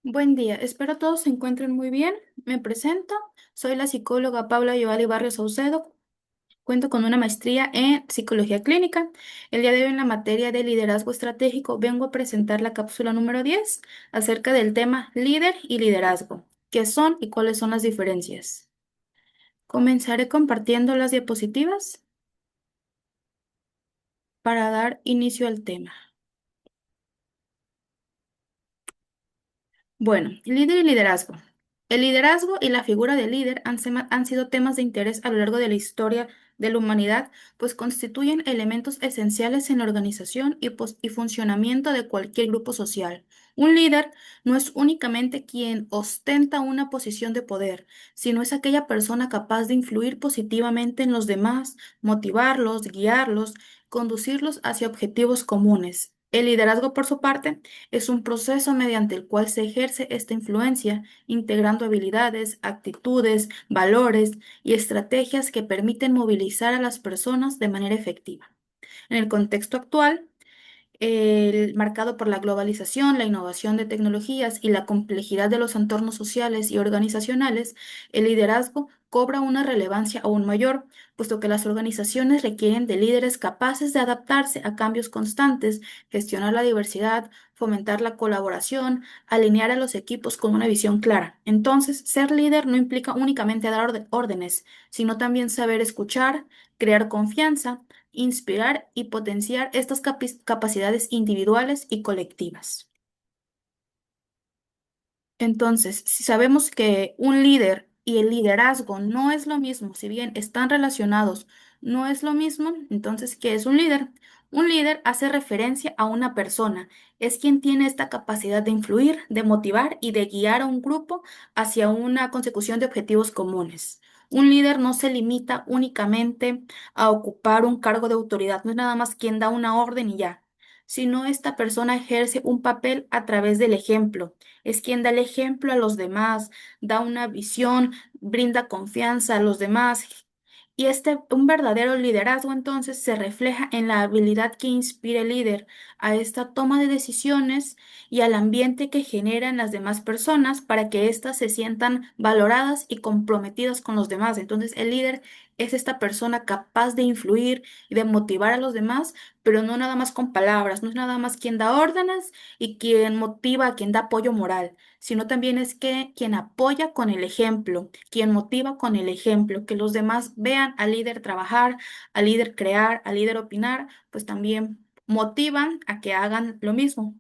Buen día, espero todos se encuentren muy bien. Me presento, soy la psicóloga Paula Yovali Barrios Saucedo. Cuento con una maestría en psicología clínica. El día de hoy en la materia de liderazgo estratégico vengo a presentar la cápsula número 10 acerca del tema líder y liderazgo. ¿Qué son y cuáles son las diferencias? Comenzaré compartiendo las diapositivas para dar inicio al tema. Bueno, líder y liderazgo. El liderazgo y la figura del líder han sido temas de interés a lo largo de la historia de la humanidad, pues constituyen elementos esenciales en la organización y funcionamiento de cualquier grupo social. Un líder no es únicamente quien ostenta una posición de poder, sino es aquella persona capaz de influir positivamente en los demás, motivarlos, guiarlos, conducirlos hacia objetivos comunes. El liderazgo, por su parte, es un proceso mediante el cual se ejerce esta influencia, integrando habilidades, actitudes, valores y estrategias que permiten movilizar a las personas de manera efectiva. En el contexto actual, marcado por la globalización, la innovación de tecnologías y la complejidad de los entornos sociales y organizacionales, el liderazgo cobra una relevancia aún mayor, puesto que las organizaciones requieren de líderes capaces de adaptarse a cambios constantes, gestionar la diversidad, fomentar la colaboración, alinear a los equipos con una visión clara. Entonces, ser líder no implica únicamente dar órdenes, sino también saber escuchar, crear confianza, inspirar y potenciar estas capacidades individuales y colectivas. Entonces, si sabemos que un líder y el liderazgo no es lo mismo, si bien están relacionados, no es lo mismo, entonces, ¿qué es un líder? Un líder hace referencia a una persona, es quien tiene esta capacidad de influir, de motivar y de guiar a un grupo hacia una consecución de objetivos comunes. Un líder no se limita únicamente a ocupar un cargo de autoridad, no es nada más quien da una orden y ya, sino esta persona ejerce un papel a través del ejemplo, es quien da el ejemplo a los demás, da una visión, brinda confianza a los demás. Y un verdadero liderazgo entonces se refleja en la habilidad que inspira el líder a esta toma de decisiones y al ambiente que genera en las demás personas para que éstas se sientan valoradas y comprometidas con los demás. Entonces el líder es esta persona capaz de influir y de motivar a los demás, pero no nada más con palabras, no es nada más quien da órdenes y quien motiva, quien da apoyo moral, sino también es que quien apoya con el ejemplo, quien motiva con el ejemplo, que los demás vean al líder trabajar, al líder crear, al líder opinar, pues también motivan a que hagan lo mismo.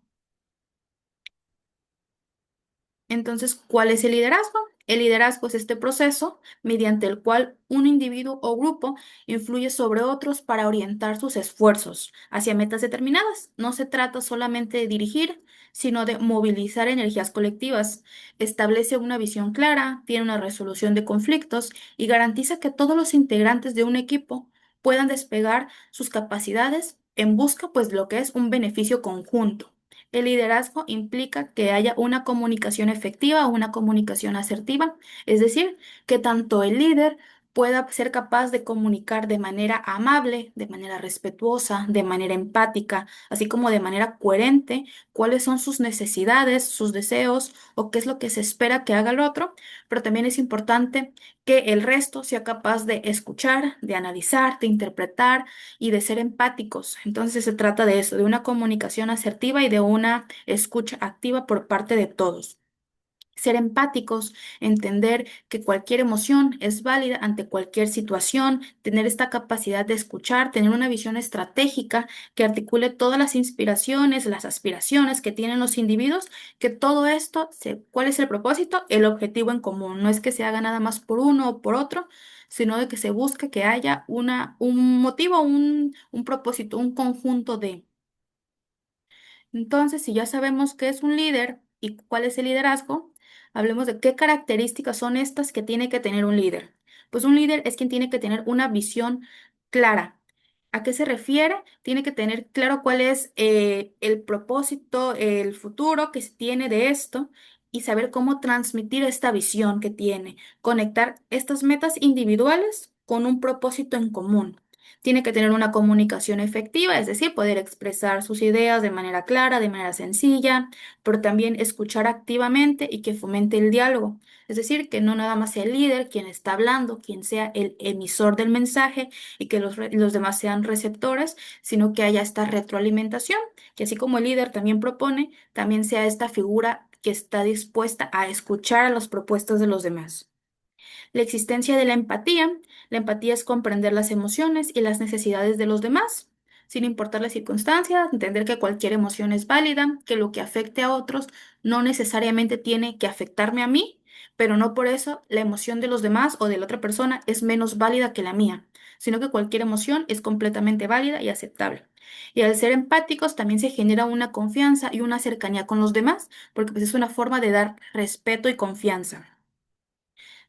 Entonces, ¿cuál es el liderazgo? El liderazgo es este proceso mediante el cual un individuo o grupo influye sobre otros para orientar sus esfuerzos hacia metas determinadas. No se trata solamente de dirigir, sino de movilizar energías colectivas. Establece una visión clara, tiene una resolución de conflictos y garantiza que todos los integrantes de un equipo puedan despegar sus capacidades en busca, pues, de lo que es un beneficio conjunto. El liderazgo implica que haya una comunicación efectiva, una comunicación asertiva, es decir, que tanto el líder pueda ser capaz de comunicar de manera amable, de manera respetuosa, de manera empática, así como de manera coherente, cuáles son sus necesidades, sus deseos o qué es lo que se espera que haga el otro, pero también es importante que el resto sea capaz de escuchar, de analizar, de interpretar y de ser empáticos. Entonces se trata de eso, de una comunicación asertiva y de una escucha activa por parte de todos. Ser empáticos, entender que cualquier emoción es válida ante cualquier situación, tener esta capacidad de escuchar, tener una visión estratégica que articule todas las inspiraciones, las aspiraciones que tienen los individuos, que todo esto, ¿cuál es el propósito? El objetivo en común. No es que se haga nada más por uno o por otro, sino de que se busque que haya un motivo, un propósito, un conjunto de. Entonces, si ya sabemos qué es un líder y cuál es el liderazgo, hablemos de qué características son estas que tiene que tener un líder. Pues un líder es quien tiene que tener una visión clara. ¿A qué se refiere? Tiene que tener claro cuál es el propósito, el futuro que se tiene de esto y saber cómo transmitir esta visión que tiene, conectar estas metas individuales con un propósito en común. Tiene que tener una comunicación efectiva, es decir, poder expresar sus ideas de manera clara, de manera sencilla, pero también escuchar activamente y que fomente el diálogo. Es decir, que no nada más sea el líder quien está hablando, quien sea el emisor del mensaje y que los demás sean receptores, sino que haya esta retroalimentación, que así como el líder también propone, también sea esta figura que está dispuesta a escuchar a las propuestas de los demás. La existencia de la empatía. La empatía es comprender las emociones y las necesidades de los demás, sin importar las circunstancias, entender que cualquier emoción es válida, que lo que afecte a otros no necesariamente tiene que afectarme a mí, pero no por eso la emoción de los demás o de la otra persona es menos válida que la mía, sino que cualquier emoción es completamente válida y aceptable. Y al ser empáticos también se genera una confianza y una cercanía con los demás, porque pues, es una forma de dar respeto y confianza.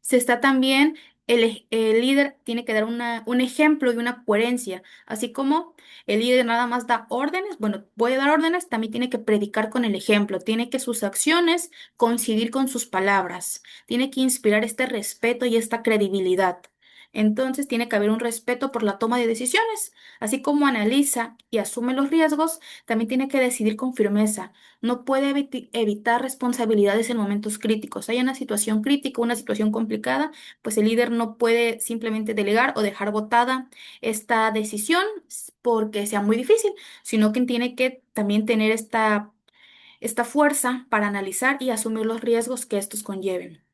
Se está también, el líder tiene que dar un ejemplo y una coherencia, así como el líder nada más da órdenes, bueno, puede dar órdenes, también tiene que predicar con el ejemplo, tiene que sus acciones coincidir con sus palabras, tiene que inspirar este respeto y esta credibilidad. Entonces tiene que haber un respeto por la toma de decisiones, así como analiza y asume los riesgos, también tiene que decidir con firmeza. No puede evitar responsabilidades en momentos críticos. Hay una situación crítica, una situación complicada, pues el líder no puede simplemente delegar o dejar botada esta decisión porque sea muy difícil, sino que tiene que también tener esta fuerza para analizar y asumir los riesgos que estos conlleven.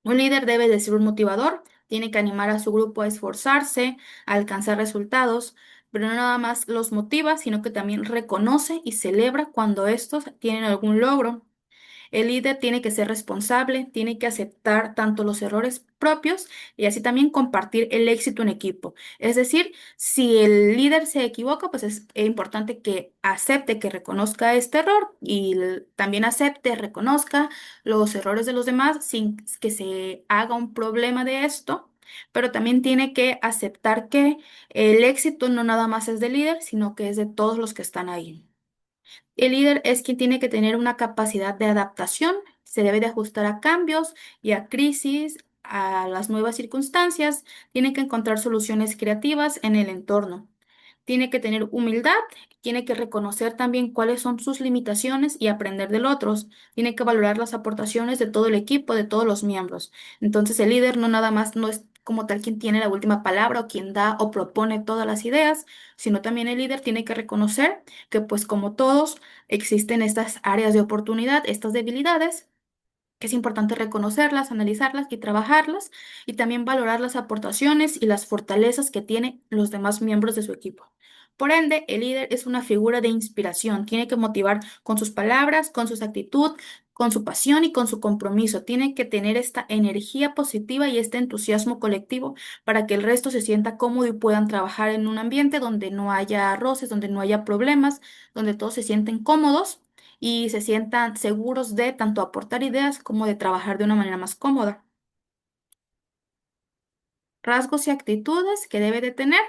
Un líder debe de ser un motivador, tiene que animar a su grupo a esforzarse, a alcanzar resultados, pero no nada más los motiva, sino que también reconoce y celebra cuando estos tienen algún logro. El líder tiene que ser responsable, tiene que aceptar tanto los errores propios y así también compartir el éxito en equipo. Es decir, si el líder se equivoca, pues es importante que acepte, que reconozca este error y también acepte, reconozca los errores de los demás sin que se haga un problema de esto. Pero también tiene que aceptar que el éxito no nada más es del líder, sino que es de todos los que están ahí. El líder es quien tiene que tener una capacidad de adaptación, se debe de ajustar a cambios y a crisis, a las nuevas circunstancias, tiene que encontrar soluciones creativas en el entorno. Tiene que tener humildad, tiene que reconocer también cuáles son sus limitaciones y aprender de los otros. Tiene que valorar las aportaciones de todo el equipo, de todos los miembros. Entonces el líder no nada más no es como tal quien tiene la última palabra o quien da o propone todas las ideas, sino también el líder tiene que reconocer que pues como todos existen estas áreas de oportunidad, estas debilidades que es importante reconocerlas, analizarlas y trabajarlas, y también valorar las aportaciones y las fortalezas que tienen los demás miembros de su equipo. Por ende, el líder es una figura de inspiración, tiene que motivar con sus palabras, con su actitud, con su pasión y con su compromiso. Tiene que tener esta energía positiva y este entusiasmo colectivo para que el resto se sienta cómodo y puedan trabajar en un ambiente donde no haya roces, donde no haya problemas, donde todos se sienten cómodos y se sientan seguros de tanto aportar ideas como de trabajar de una manera más cómoda. Rasgos y actitudes que debe de tener.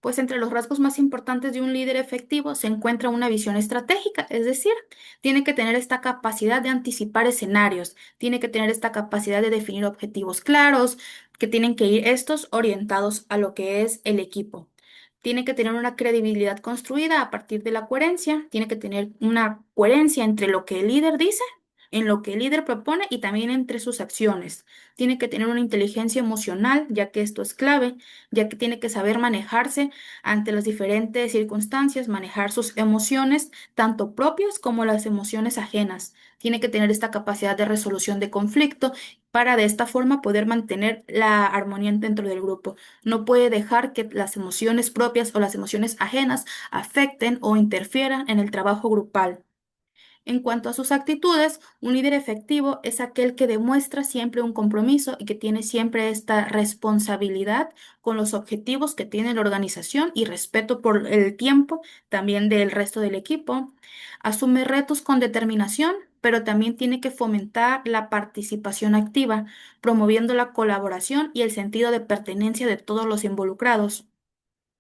Pues entre los rasgos más importantes de un líder efectivo se encuentra una visión estratégica, es decir, tiene que tener esta capacidad de anticipar escenarios, tiene que tener esta capacidad de definir objetivos claros, que tienen que ir estos orientados a lo que es el equipo. Tiene que tener una credibilidad construida a partir de la coherencia, tiene que tener una coherencia entre lo que el líder dice, en lo que el líder propone y también entre sus acciones. Tiene que tener una inteligencia emocional, ya que esto es clave, ya que tiene que saber manejarse ante las diferentes circunstancias, manejar sus emociones, tanto propias como las emociones ajenas. Tiene que tener esta capacidad de resolución de conflicto para de esta forma poder mantener la armonía dentro del grupo. No puede dejar que las emociones propias o las emociones ajenas afecten o interfieran en el trabajo grupal. En cuanto a sus actitudes, un líder efectivo es aquel que demuestra siempre un compromiso y que tiene siempre esta responsabilidad con los objetivos que tiene la organización y respeto por el tiempo también del resto del equipo. Asume retos con determinación, pero también tiene que fomentar la participación activa, promoviendo la colaboración y el sentido de pertenencia de todos los involucrados.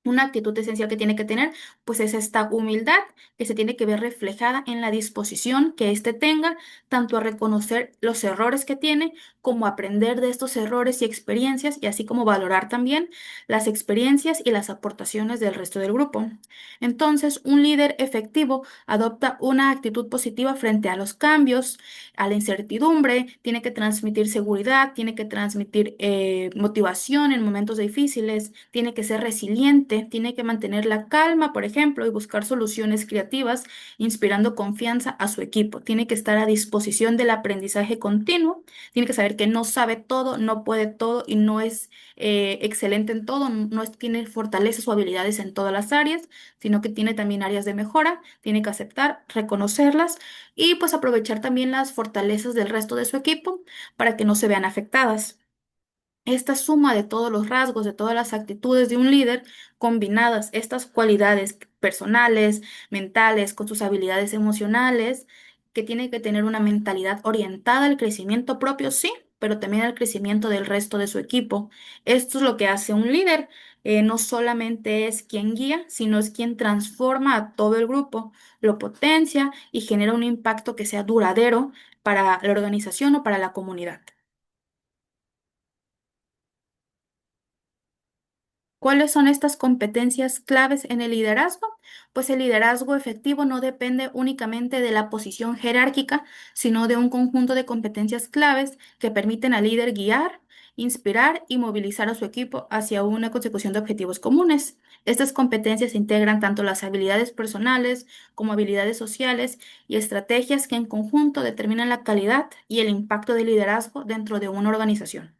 Una actitud esencial que tiene que tener, pues es esta humildad que se tiene que ver reflejada en la disposición que éste tenga, tanto a reconocer los errores que tiene, como aprender de estos errores y experiencias, y así como valorar también las experiencias y las aportaciones del resto del grupo. Entonces, un líder efectivo adopta una actitud positiva frente a los cambios, a la incertidumbre, tiene que transmitir seguridad, tiene que transmitir motivación en momentos difíciles, tiene que ser resiliente, tiene que mantener la calma, por ejemplo, y buscar soluciones creativas, inspirando confianza a su equipo. Tiene que estar a disposición del aprendizaje continuo, tiene que saber que no sabe todo, no puede todo y no es excelente en todo, tiene fortalezas o habilidades en todas las áreas, sino que tiene también áreas de mejora, tiene que aceptar, reconocerlas y pues aprovechar también las fortalezas del resto de su equipo para que no se vean afectadas. Esta suma de todos los rasgos, de todas las actitudes de un líder, combinadas estas cualidades personales, mentales, con sus habilidades emocionales, que tiene que tener una mentalidad orientada al crecimiento propio, sí, pero también al crecimiento del resto de su equipo. Esto es lo que hace un líder. No solamente es quien guía, sino es quien transforma a todo el grupo, lo potencia y genera un impacto que sea duradero para la organización o para la comunidad. ¿Cuáles son estas competencias claves en el liderazgo? Pues el liderazgo efectivo no depende únicamente de la posición jerárquica, sino de un conjunto de competencias claves que permiten al líder guiar, inspirar y movilizar a su equipo hacia una consecución de objetivos comunes. Estas competencias integran tanto las habilidades personales como habilidades sociales y estrategias que en conjunto determinan la calidad y el impacto del liderazgo dentro de una organización.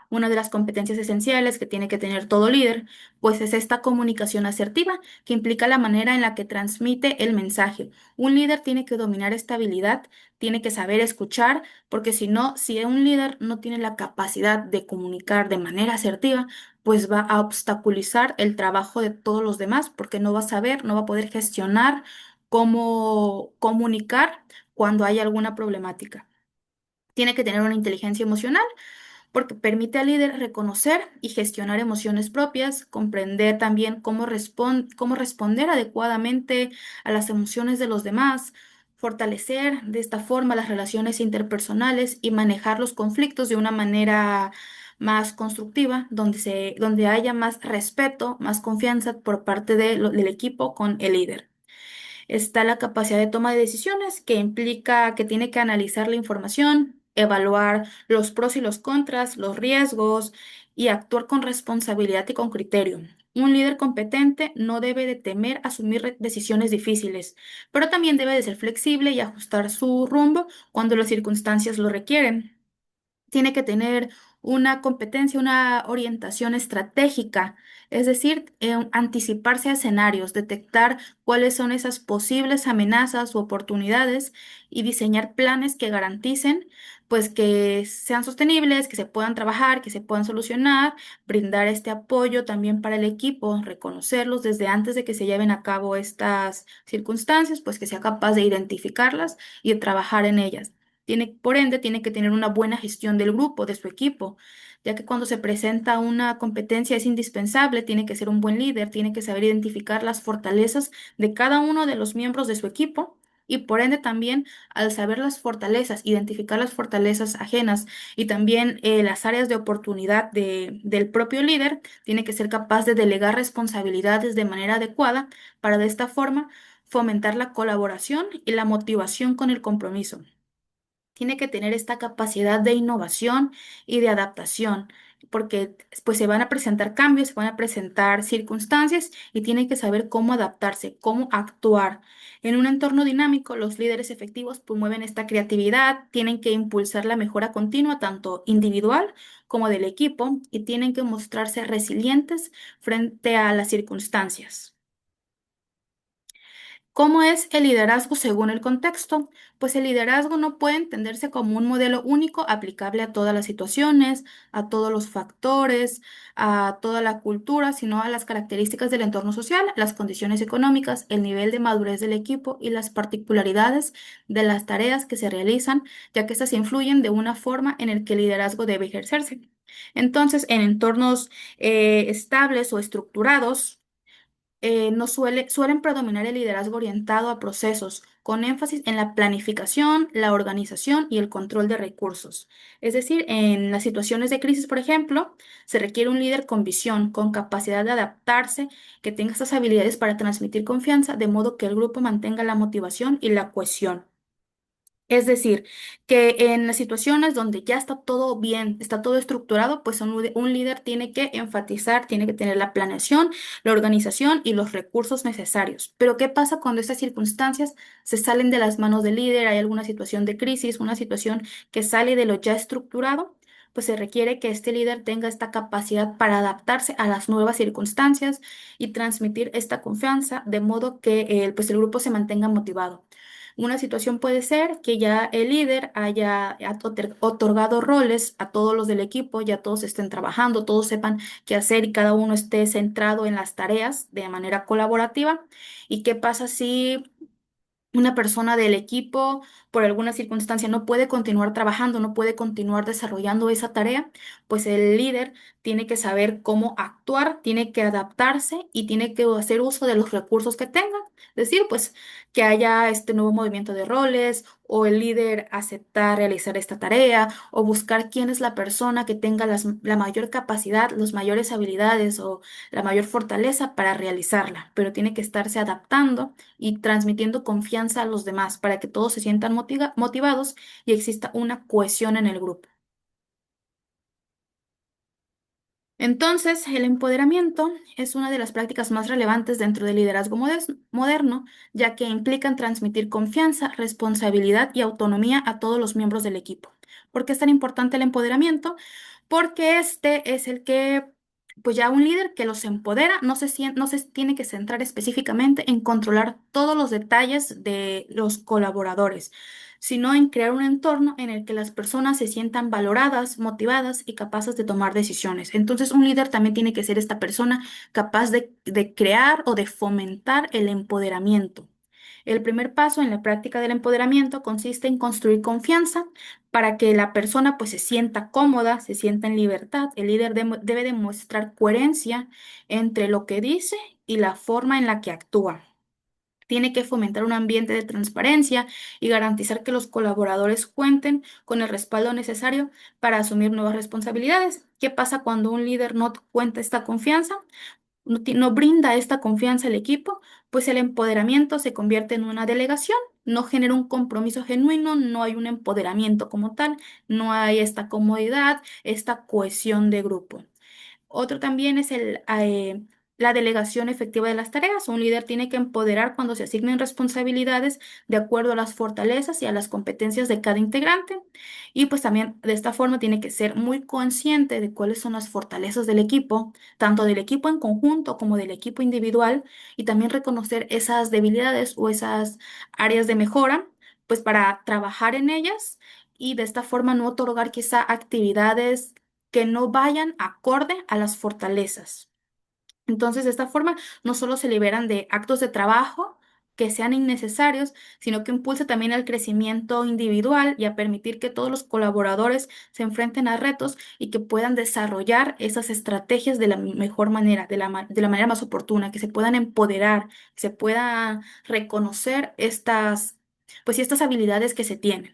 Una de las competencias esenciales que tiene que tener todo líder, pues es esta comunicación asertiva, que implica la manera en la que transmite el mensaje. Un líder tiene que dominar esta habilidad, tiene que saber escuchar, porque si no, si un líder no tiene la capacidad de comunicar de manera asertiva, pues va a obstaculizar el trabajo de todos los demás, porque no va a saber, no va a poder gestionar cómo comunicar cuando hay alguna problemática. Tiene que tener una inteligencia emocional porque permite al líder reconocer y gestionar emociones propias, comprender también cómo responder adecuadamente a las emociones de los demás, fortalecer de esta forma las relaciones interpersonales y manejar los conflictos de una manera más constructiva, donde haya más respeto, más confianza por parte del equipo con el líder. Está la capacidad de toma de decisiones, que implica que tiene que analizar la información, evaluar los pros y los contras, los riesgos y actuar con responsabilidad y con criterio. Un líder competente no debe de temer asumir decisiones difíciles, pero también debe de ser flexible y ajustar su rumbo cuando las circunstancias lo requieren. Tiene que tener una competencia, una orientación estratégica, es decir, anticiparse a escenarios, detectar cuáles son esas posibles amenazas u oportunidades y diseñar planes que garanticen, pues, que sean sostenibles, que se puedan trabajar, que se puedan solucionar, brindar este apoyo también para el equipo, reconocerlos desde antes de que se lleven a cabo estas circunstancias, pues que sea capaz de identificarlas y de trabajar en ellas. Por ende, tiene que tener una buena gestión del grupo, de su equipo, ya que cuando se presenta una competencia es indispensable, tiene que ser un buen líder, tiene que saber identificar las fortalezas de cada uno de los miembros de su equipo. Y por ende también, al saber las fortalezas, identificar las fortalezas ajenas y también las áreas de oportunidad del propio líder, tiene que ser capaz de delegar responsabilidades de manera adecuada para de esta forma fomentar la colaboración y la motivación con el compromiso. Tiene que tener esta capacidad de innovación y de adaptación, porque pues se van a presentar cambios, se van a presentar circunstancias y tiene que saber cómo adaptarse, cómo actuar. En un entorno dinámico, los líderes efectivos promueven esta creatividad, tienen que impulsar la mejora continua, tanto individual como del equipo, y tienen que mostrarse resilientes frente a las circunstancias. ¿Cómo es el liderazgo según el contexto? Pues el liderazgo no puede entenderse como un modelo único aplicable a todas las situaciones, a todos los factores, a toda la cultura, sino a las características del entorno social, las condiciones económicas, el nivel de madurez del equipo y las particularidades de las tareas que se realizan, ya que estas influyen de una forma en el que el liderazgo debe ejercerse. Entonces, en entornos estables o estructurados, no suelen predominar el liderazgo orientado a procesos, con énfasis en la planificación, la organización y el control de recursos. Es decir, en las situaciones de crisis, por ejemplo, se requiere un líder con visión, con capacidad de adaptarse, que tenga estas habilidades para transmitir confianza, de modo que el grupo mantenga la motivación y la cohesión. Es decir, que en las situaciones donde ya está todo bien, está todo estructurado, pues un líder tiene que enfatizar, tiene que tener la planeación, la organización y los recursos necesarios. Pero ¿qué pasa cuando estas circunstancias se salen de las manos del líder? Hay alguna situación de crisis, una situación que sale de lo ya estructurado, pues se requiere que este líder tenga esta capacidad para adaptarse a las nuevas circunstancias y transmitir esta confianza, de modo que pues el grupo se mantenga motivado. Una situación puede ser que ya el líder haya otorgado roles a todos los del equipo, ya todos estén trabajando, todos sepan qué hacer y cada uno esté centrado en las tareas de manera colaborativa. ¿Y qué pasa si una persona del equipo por alguna circunstancia no puede continuar trabajando, no puede continuar desarrollando esa tarea? Pues el líder tiene que saber cómo actuar, tiene que adaptarse y tiene que hacer uso de los recursos que tenga. Es decir, pues que haya este nuevo movimiento de roles o el líder aceptar realizar esta tarea o buscar quién es la persona que tenga la mayor capacidad, las mayores habilidades o la mayor fortaleza para realizarla, pero tiene que estarse adaptando y transmitiendo confianza a los demás para que todos se sientan motivados y exista una cohesión en el grupo. Entonces, el empoderamiento es una de las prácticas más relevantes dentro del liderazgo moderno, ya que implican transmitir confianza, responsabilidad y autonomía a todos los miembros del equipo. ¿Por qué es tan importante el empoderamiento? Porque este es el que, pues ya un líder que los empodera, no se tiene que centrar específicamente en controlar todos los detalles de los colaboradores, sino en crear un entorno en el que las personas se sientan valoradas, motivadas y capaces de tomar decisiones. Entonces, un líder también tiene que ser esta persona capaz de crear o de fomentar el empoderamiento. El primer paso en la práctica del empoderamiento consiste en construir confianza para que la persona pues se sienta cómoda, se sienta en libertad. El líder debe demostrar coherencia entre lo que dice y la forma en la que actúa. Tiene que fomentar un ambiente de transparencia y garantizar que los colaboradores cuenten con el respaldo necesario para asumir nuevas responsabilidades. ¿Qué pasa cuando un líder no cuenta esta confianza? No brinda esta confianza al equipo, pues el empoderamiento se convierte en una delegación, no genera un compromiso genuino, no hay un empoderamiento como tal, no hay esta comodidad, esta cohesión de grupo. Otro también es la delegación efectiva de las tareas. Un líder tiene que empoderar cuando se asignen responsabilidades de acuerdo a las fortalezas y a las competencias de cada integrante. Y pues también de esta forma tiene que ser muy consciente de cuáles son las fortalezas del equipo, tanto del equipo en conjunto como del equipo individual, y también reconocer esas debilidades o esas áreas de mejora, pues para trabajar en ellas y de esta forma no otorgar quizá actividades que no vayan acorde a las fortalezas. Entonces, de esta forma, no solo se liberan de actos de trabajo que sean innecesarios, sino que impulsa también el crecimiento individual y a permitir que todos los colaboradores se enfrenten a retos y que puedan desarrollar esas estrategias de la mejor manera, de la manera más oportuna, que se puedan empoderar, que se pueda reconocer pues, estas habilidades que se tienen.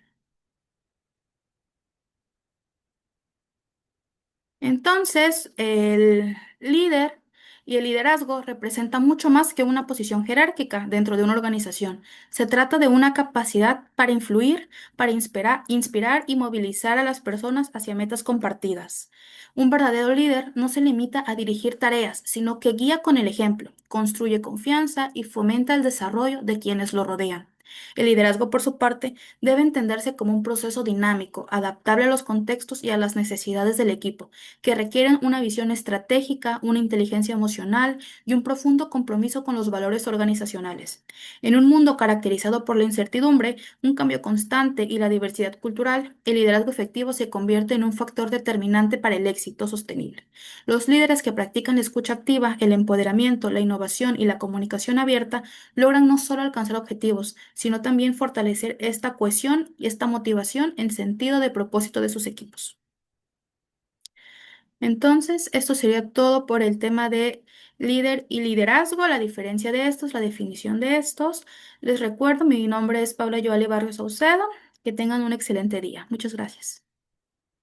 Entonces, el líder y el liderazgo representa mucho más que una posición jerárquica dentro de una organización. Se trata de una capacidad para influir, para inspirar y movilizar a las personas hacia metas compartidas. Un verdadero líder no se limita a dirigir tareas, sino que guía con el ejemplo, construye confianza y fomenta el desarrollo de quienes lo rodean. El liderazgo, por su parte, debe entenderse como un proceso dinámico, adaptable a los contextos y a las necesidades del equipo, que requieren una visión estratégica, una inteligencia emocional y un profundo compromiso con los valores organizacionales. En un mundo caracterizado por la incertidumbre, un cambio constante y la diversidad cultural, el liderazgo efectivo se convierte en un factor determinante para el éxito sostenible. Los líderes que practican la escucha activa, el empoderamiento, la innovación y la comunicación abierta logran no solo alcanzar objetivos, sino también fortalecer esta cohesión y esta motivación en sentido de propósito de sus equipos. Entonces, esto sería todo por el tema de líder y liderazgo, la diferencia de estos, la definición de estos. Les recuerdo, mi nombre es Paula Joali Barrios Saucedo. Que tengan un excelente día. Muchas gracias.